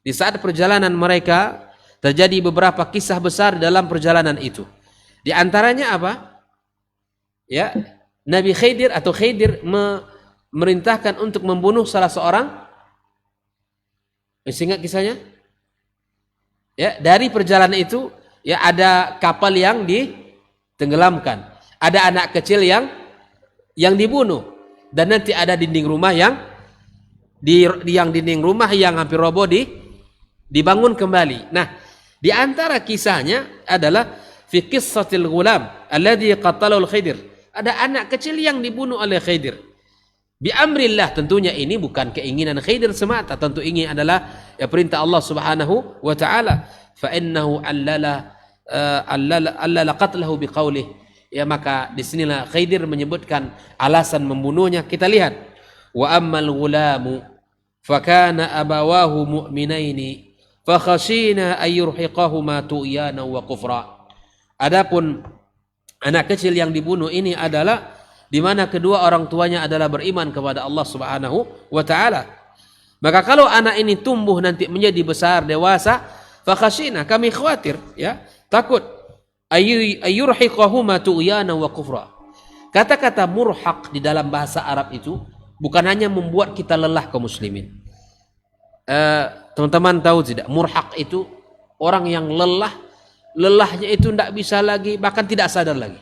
Di saat perjalanan mereka terjadi beberapa kisah besar dalam perjalanan itu. Di antaranya apa? Ya, Nabi Khidir memerintahkan untuk membunuh salah seorang. Masih ingat kisahnya? Ya, dari perjalanan itu ya ada kapal yang ditenggelamkan, ada anak kecil yang dibunuh, dan nanti ada dinding rumah yang hampir roboh dibangun kembali. Nah, di antara kisahnya adalah fi qissatil ghulam alladhi qatalahu al-Khidir. Ada anak kecil yang dibunuh oleh Khidir. Bi amrillah, tentunya ini bukan keinginan Khidir semata, tentu ini adalah ya perintah Allah Subhanahu wa taala. Fa innahu allala qatlahu biqaulih. Ya, maka di sinilah Khidir menyebutkan alasan membunuhnya. Kita lihat, wa ammal ghulamu fa kana abawahu mu'minaini fa khashina ay yurhiqahuma tu'yana wa kufra. Adapun anak kecil yang dibunuh ini adalah di mana kedua orang tuanya adalah beriman kepada Allah Subhanahu wa taala. Maka kalau anak ini tumbuh nanti menjadi besar dewasa, fa khashina, kami khawatir ya, takut ayyurhiqahuma tu'yana wa kufra. Kata-kata murhaq di dalam bahasa Arab itu bukan hanya membuat kita lelah kaum muslimin. Teman-teman tahu tidak, murhaq itu orang yang lelahnya itu tidak bisa lagi, bahkan tidak sadar lagi.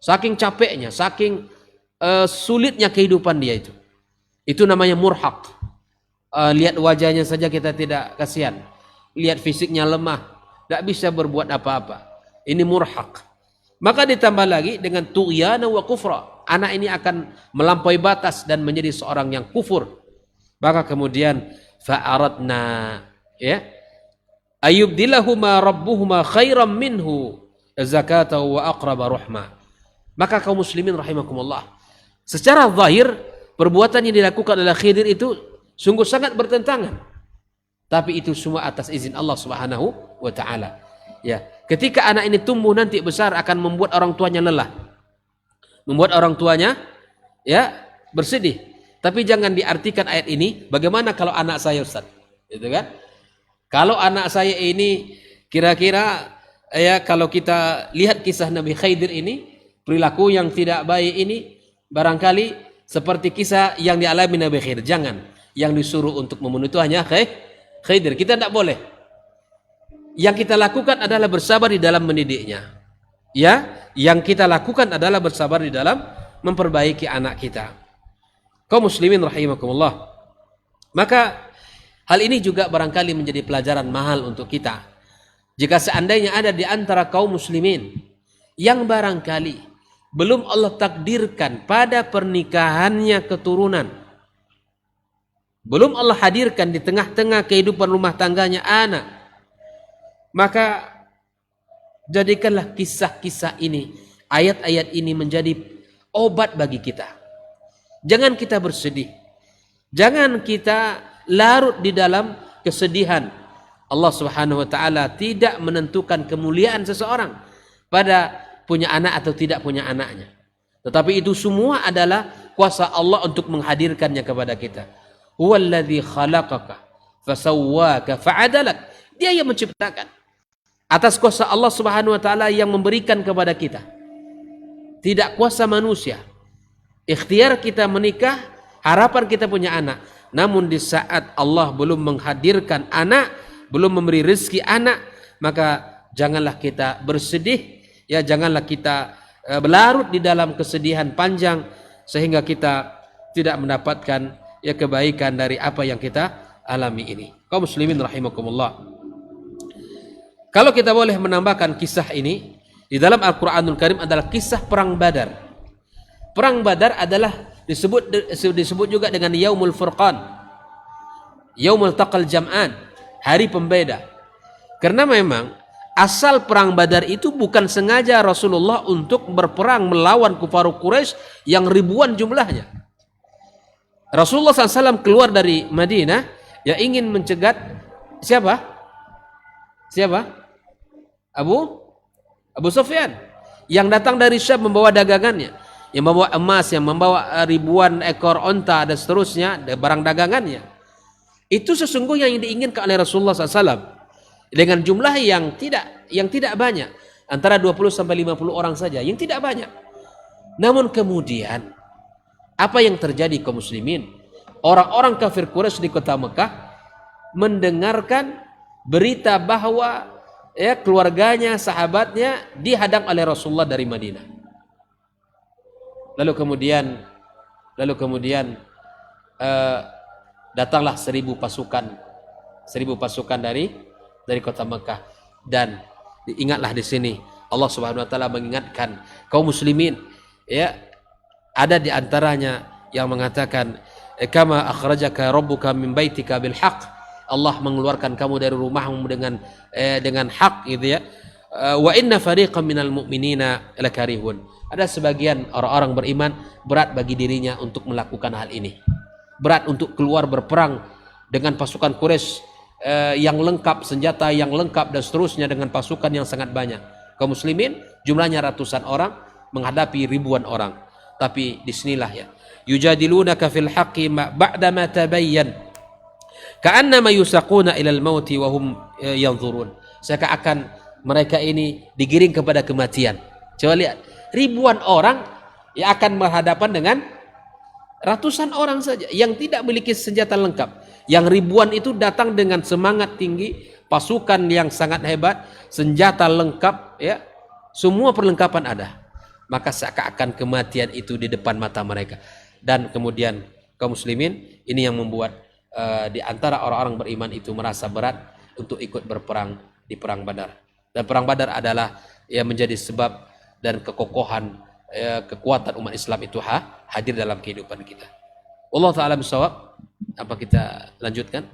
Saking capeknya, saking sulitnya kehidupan dia itu. Itu namanya murhaq. Lihat wajahnya saja kita tidak kasihan. Lihat fisiknya lemah, tidak bisa berbuat apa-apa. Ini murhaq. Maka ditambah lagi dengan tu'yana wa kufra. Anak ini akan melampaui batas dan menjadi seorang yang kufur. Maka kemudian fa'aradna ya ayubdilahuma rabbuhuma khairam minhu. zakata wa aqraba rahma. Maka kaum muslimin rahimakumullah, secara zahir perbuatan yang dilakukan oleh Khidir itu sungguh sangat bertentangan. Tapi itu semua atas izin Allah Subhanahu wa taala. Ya, ketika anak ini tumbuh nanti besar akan membuat orang tuanya lelah. Membuat orang tuanya ya bersedih. Tapi jangan diartikan ayat ini bagaimana kalau anak saya, Ustaz? Gitu kan? Kalau anak saya ini kira-kira ya, kalau kita lihat kisah Nabi Khidir ini, perilaku yang tidak baik ini barangkali seperti kisah yang dialami Nabi Khidir. Jangan. Yang disuruh untuk memenuhi itu hanya Khidir. Kita tidak boleh. Yang kita lakukan adalah bersabar di dalam mendidiknya. Ya, yang kita lakukan adalah bersabar di dalam memperbaiki anak kita. Kaum muslimin rahimakumullah. Maka hal ini juga barangkali menjadi pelajaran mahal untuk kita. Jika seandainya ada di antara kaum muslimin yang barangkali belum Allah takdirkan pada pernikahannya keturunan, belum Allah hadirkan di tengah-tengah kehidupan rumah tangganya anak, maka jadikanlah kisah-kisah ini, ayat-ayat ini menjadi obat bagi kita. Jangan kita bersedih, jangan kita larut di dalam kesedihan. Allah Subhanahu wa taala tidak menentukan kemuliaan seseorang pada punya anak atau tidak punya anaknya. Tetapi itu semua adalah kuasa Allah untuk menghadirkannya kepada kita. Huwallazi khalaqaka fasawwaka fa'adalak. Dia yang menciptakan. Atas kuasa Allah Subhanahu wa taala yang memberikan kepada kita. Tidak kuasa manusia. Ikhtiar kita menikah, harapan kita punya anak. Namun di saat Allah belum menghadirkan anak, belum memberi rezeki anak, maka janganlah kita bersedih. Ya, janganlah kita berlarut di dalam kesedihan panjang sehingga kita tidak mendapatkan ya kebaikan dari apa yang kita alami ini. Kaum muslimin rahimakumullah. Kalau kita boleh menambahkan kisah ini, di dalam Al-Qur'anul Karim adalah kisah perang Badar. Perang Badar adalah disebut juga dengan Yaumul Furqan. Yaumul Taqal Jam'an, hari pembeda. Karena memang asal perang Badar itu bukan sengaja Rasulullah untuk berperang melawan kufar Quraisy yang ribuan jumlahnya. Rasulullah SAW keluar dari Madinah ya ingin mencegat siapa? Abu Sufyan yang datang dari Syam membawa dagangannya, yang membawa emas, yang membawa ribuan ekor onta dan seterusnya, barang dagangannya. Itu sesungguhnya yang diinginkan oleh Rasulullah SAW. Dengan jumlah yang tidak banyak, antara 20 sampai 50 orang saja, yang tidak banyak. Namun kemudian apa yang terjadi kaum muslimin? Orang-orang kafir Quraisy di kota Mekah mendengarkan berita bahwa ya keluarganya, sahabatnya dihadang oleh Rasulullah dari Madinah. Lalu kemudian datanglah 1000 pasukan dari kota Mekah. Dan ingatlah di sini Allah Subhanahu wa taala mengingatkan kaum muslimin, ya, ada di antaranya yang mengatakan kama akhrajaka rabbuka min baitika bil haqq. Allah mengeluarkan kamu dari rumahmu dengan hak, gitu ya. Wa inna fariqan minal mu'minina lakarihun. Ada sebagian orang-orang beriman berat bagi dirinya untuk melakukan hal ini. Berat untuk keluar berperang dengan pasukan Quraisy yang lengkap, senjata yang lengkap dan seterusnya, dengan pasukan yang sangat banyak. Kaum muslimin jumlahnya ratusan orang menghadapi ribuan orang. Tapi disinilah ya, yujadilunaka fil haqqi ba'da ma tabayyan ka'annama yusaquna ilal mauti wa hum yanzurun. Seakan-akan mereka ini digiring kepada kematian. Coba lihat, ribuan orang yang akan berhadapan dengan ratusan orang saja yang tidak memiliki senjata lengkap. Yang ribuan itu datang dengan semangat tinggi, pasukan yang sangat hebat, senjata lengkap, ya, semua perlengkapan ada. Maka seakan-akan kematian itu di depan mata mereka. Dan kemudian kaum muslimin ini yang membuat di antara orang-orang beriman itu merasa berat untuk ikut berperang di perang Badar. Dan perang Badar adalah yang menjadi sebab dan kekokohan kekuatan umat Islam itu hadir dalam kehidupan kita. Allah Ta'ala bisawab. Apa kita lanjutkan?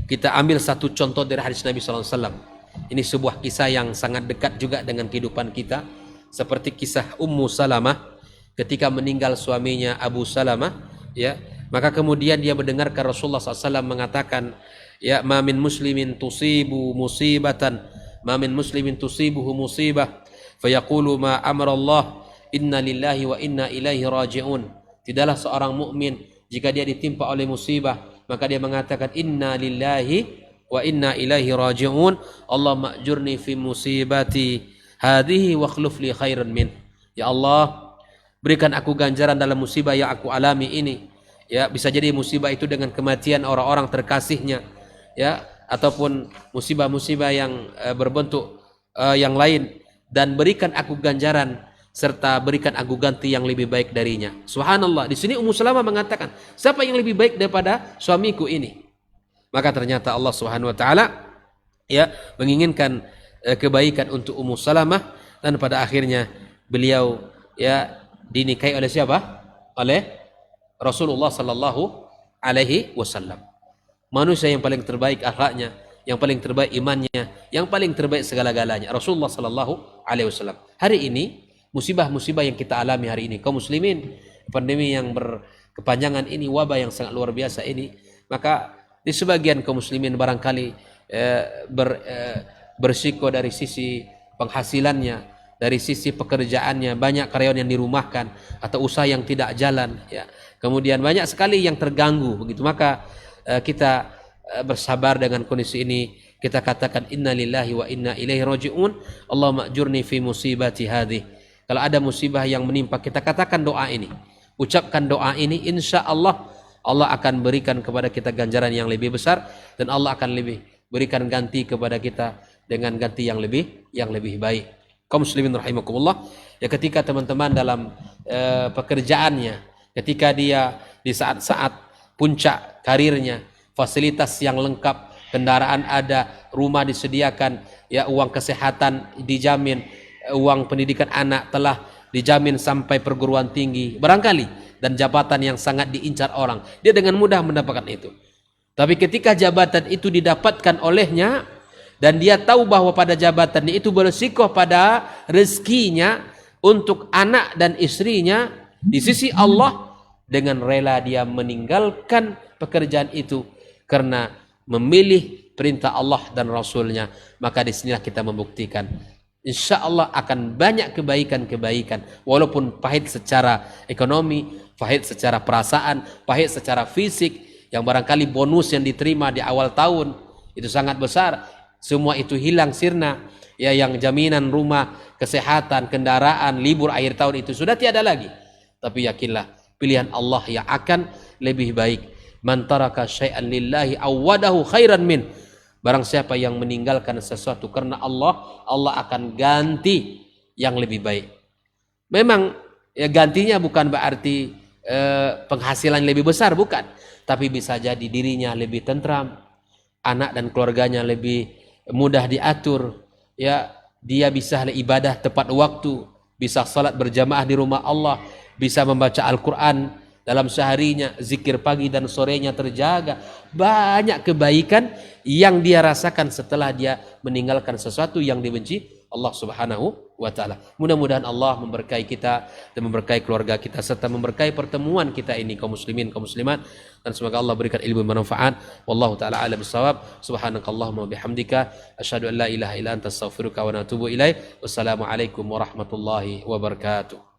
Kita ambil satu contoh dari hadis Nabi SAW. Ini sebuah kisah yang sangat dekat juga dengan kehidupan kita, seperti kisah Ummu Salamah ketika meninggal suaminya Abu Salamah, ya, maka kemudian dia mendengarkan Rasulullah SAW mengatakan, ya, ma min muslimin tusibu musibatan, ma min muslimin tusibuhu musibah fayaqulu ma amara Allah inna lillahi wa inna ilaihi raji'un. Tidaklah seorang mukmin jika dia ditimpa oleh musibah maka dia mengatakan inna lillahi wa inna ilaihi raji'un, Allah ma'jurni fi musibati hadhihi wa akhluf li khairan min. Ya Allah, berikan aku ganjaran dalam musibah yang aku alami ini. Ya, bisa jadi musibah itu dengan kematian orang-orang terkasihnya, ya, ataupun musibah-musibah yang berbentuk yang lain, dan berikan aku ganjaran serta berikan aku ganti yang lebih baik darinya. Subhanallah, di sini Ummu Salamah mengatakan, siapa yang lebih baik daripada suamiku ini? Maka ternyata Allah Subhanahu wa taala, ya, menginginkan kebaikan untuk Ummu Salamah, dan pada akhirnya beliau, ya, dinikahi oleh siapa? Oleh Rasulullah sallallahu alaihi wasallam. Manusia yang paling terbaik akhlaknya, yang paling terbaik imannya, yang paling terbaik segala-galanya, Rasulullah sallallahu alaihi wasallam. Hari ini musibah-musibah yang kita alami hari ini, kaum muslimin, pandemi yang berkepanjangan ini, wabah yang sangat luar biasa ini, maka di sebagian kaum muslimin barangkali bersiko dari sisi penghasilannya, dari sisi pekerjaannya, banyak karyawan yang dirumahkan atau usaha yang tidak jalan, ya. Kemudian banyak sekali yang terganggu begitu. Maka kita bersabar dengan kondisi ini. Kita katakan inna lillahi wa inna ilaihi raji'un. Allahumma ajurni fi musibati hadhi. Kalau ada musibah yang menimpa kita, katakan doa ini. Ucapkan doa ini, insya Allah Allah akan berikan kepada kita ganjaran yang lebih besar, dan Allah akan berikan ganti kepada kita dengan ganti yang lebih baik. Kaum muslimin rahimakumullah, ya, ketika teman-teman dalam pekerjaannya, ketika dia di saat-saat puncak karirnya, fasilitas yang lengkap, kendaraan ada, rumah disediakan, ya, uang kesehatan dijamin, uang pendidikan anak telah dijamin sampai perguruan tinggi barangkali, dan jabatan yang sangat diincar orang, dia dengan mudah mendapatkan itu. Tapi ketika jabatan itu didapatkan olehnya dan dia tahu bahwa pada jabatan itu berisiko pada rezekinya untuk anak dan istrinya di sisi Allah, dengan rela dia meninggalkan pekerjaan itu karena memilih perintah Allah dan Rasulnya, maka disinilah kita membuktikan insya Allah akan banyak kebaikan-kebaikan, walaupun pahit secara ekonomi, pahit secara perasaan, pahit secara fisik, yang barangkali bonus yang diterima di awal tahun itu sangat besar, semua itu hilang sirna, ya, yang jaminan rumah, kesehatan, kendaraan, libur akhir tahun itu sudah tiada lagi. Tapi yakinlah pilihan Allah yang akan lebih baik. Man taraka syai'an lillahi awwadahu khairan min. Barang siapa yang meninggalkan sesuatu karena Allah, Allah akan ganti yang lebih baik. Memang, ya, gantinya bukan berarti penghasilan lebih besar, bukan, tapi bisa jadi dirinya lebih tentram, anak dan keluarganya lebih mudah diatur, ya, dia bisa ibadah tepat waktu, bisa salat berjamaah di rumah Allah, bisa membaca Al-Quran dalam seharinya, zikir pagi dan sorenya terjaga. Banyak kebaikan yang dia rasakan setelah dia meninggalkan sesuatu yang dibenci Allah Subhanahu wa taala. Mudah-mudahan Allah memberkahi kita dan memberkahi keluarga kita serta memberkahi pertemuan kita ini, kaum muslimin, kaum muslimat, dan semoga Allah berikan ilmu bermanfaat. Wallahu taala a'lam bissawab. Subhanakallahumma bihamdika asyhadu an la ilaha illa anta astaghfiruka wa atubu ilaik. Wassalamualaikum warahmatullahi wabarakatuh.